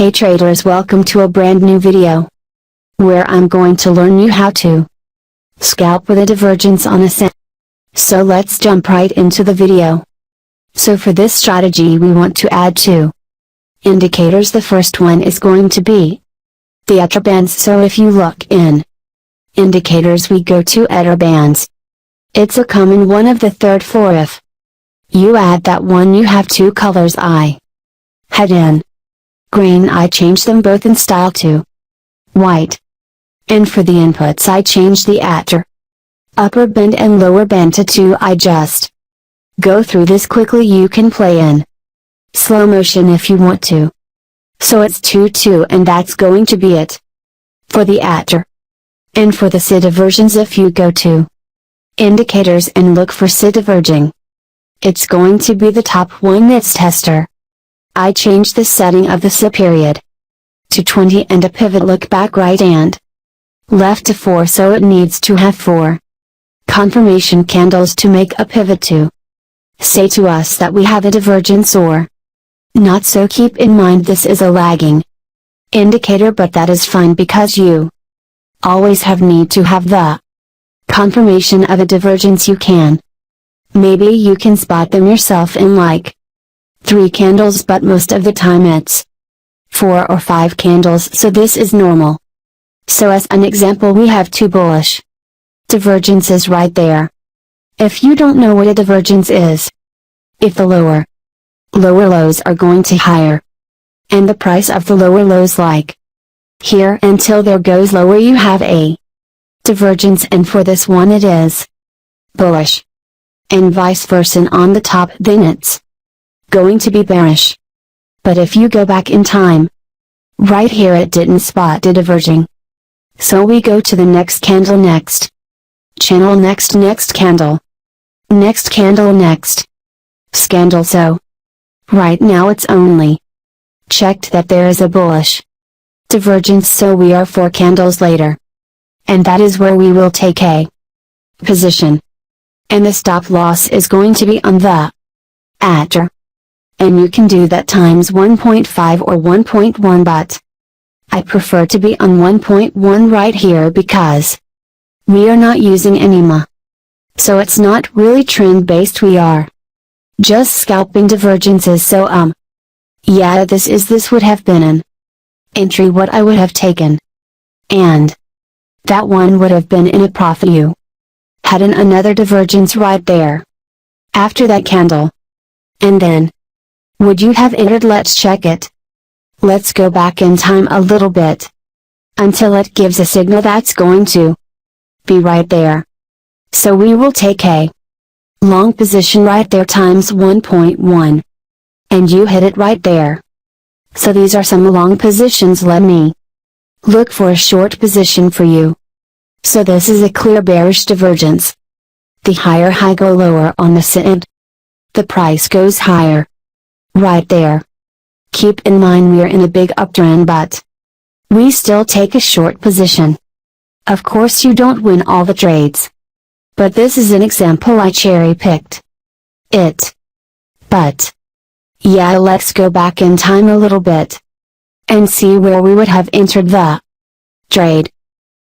Hey traders, welcome to a brand new video, where I'm going to learn you how to scalp with a divergence on a sath. So let's jump right into the video. So for this strategy we want to add two indicators. The first one is going to be the Agr bands. So if you look in indicators, we go to Agr bands. It's a common one of the third floor. If you add that one, you have two colors. I head in green. I change them both in style to white. And for the inputs, I change the Agr upper band and lower band to 2. I just go through this quickly. You can play in slow motion if you want to. So it's 2 2, and that's going to be it for the Agr. And for the sath diversions, if you go to indicators and look for sath diverging, it's going to be the top one. It's tester. I change the setting of the sath period to 20 and a pivot look back right and left to 4, so it needs to have 4 confirmation candles to make a pivot to say to us that we have a divergence or not. So keep in mind this is a lagging indicator, but that is fine because you always need to have the confirmation of a divergence. Maybe you can spot them yourself in like 3 candles, but most of the time it's 4 or 5 candles, so this is normal. So as an example, we have 2 bullish divergences right there. If you don't know what a divergence is, if the lower lows are going to higher, and the price of the lower lows like here until there goes lower, you have a divergence, and for this one it is bullish, and vice versa on the top, then it's going to be bearish. But if you go back in time, right here it didn't spot a diverging. So we go to the next candle, next channel, next candle, next candle, next scandal. So right now it's only checked that there is a bullish divergence, so we are 4 candles later. And that is where we will take a position. And the stop loss is going to be on the Agr. And you can do that times 1.5 or 1.1, but I prefer to be on 1.1 right here because we are not using any MA. So it's not really trend based, we are just scalping divergences. So yeah, this would have been an entry what I would have taken. And that one would have been in a profit. You had another divergence right there after that candle. And then would you have entered? Let's check it. Let's go back in time a little bit until it gives a signal that's going to be right there. So we will take a long position right there times 1.1. And you hit it right there. So these are some long positions. Let me look for a short position for you. So this is a clear bearish divergence. The higher high go lower on the sath. The price goes higher. Right there. Keep in mind we are in a big uptrend, but we still take a short position. Of course you don't win all the trades. But this is an example, I cherry picked it. But yeah, let's go back in time a little bit and see where we would have entered the trade.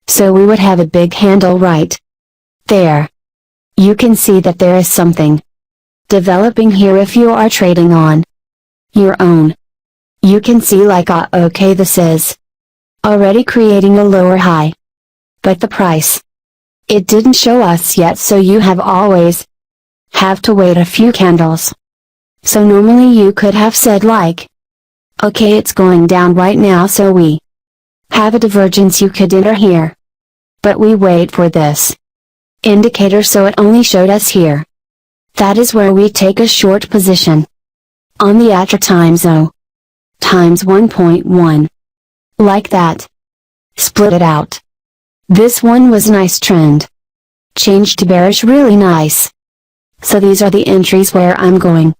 So we would have a big handle right there. You can see that there is something developing here. If you are trading on your own, you can see like okay, this is already creating a lower high. But the price, it didn't show us yet, so you always have to wait a few candles. So normally you could have said like, okay, it's going down right now, so we have a divergence, you could enter here. But we wait for this indicator, so it only showed us here. That is where we take a short position on the Agr times 1.1. Like that. Split it out. This one was nice trend. Changed to bearish, really nice. So these are the entries where I'm going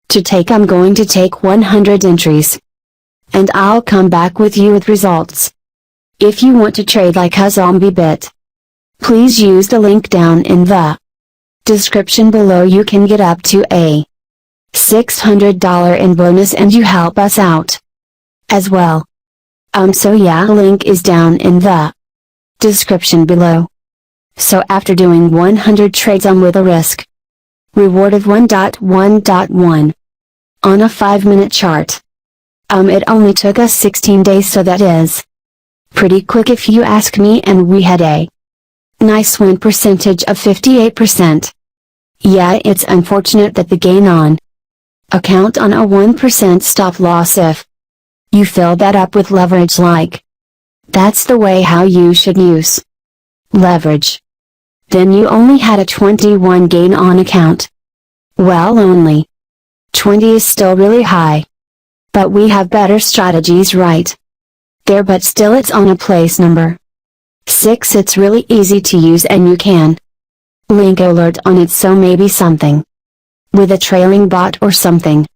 to take 100 entries. And I'll come back with you with results. If you want to trade like a zombie bit, please use the link down in the description below. You can get up to a $600 in bonus and you help us out. as well. So yeah, link is down in the description below. So after doing 100 trades with a risk reward of 1.1.1 on a 5-minute chart. It only took us 16 days, so that is pretty quick if you ask me, and we had a nice win percentage of 58%. Yeah, it's unfortunate that the gain on account on a 1% stop loss. If you fill that up with leverage, like that's the way how you should use leverage, then you only had a 21 gain on account. Well, only 20 is still really high. But we have better strategies right there, but still it's on a place number 6. It's really easy to use and you can link alert on it, so maybe something with a trailing bot or something.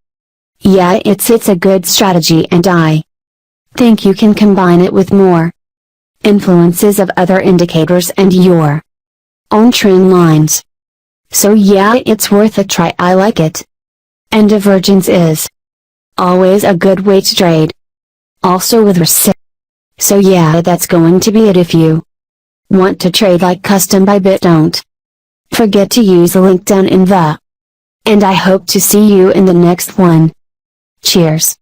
Yeah, it's a good strategy, and I think you can combine it with more influences of other indicators and your own trend lines. So yeah, it's worth a try. I like it. And divergence is always a good way to trade. Also with risk. So yeah, that's going to be it. If you want to trade like custom by bit, don't forget to use the link down in the. And I hope to see you in the next one. Cheers.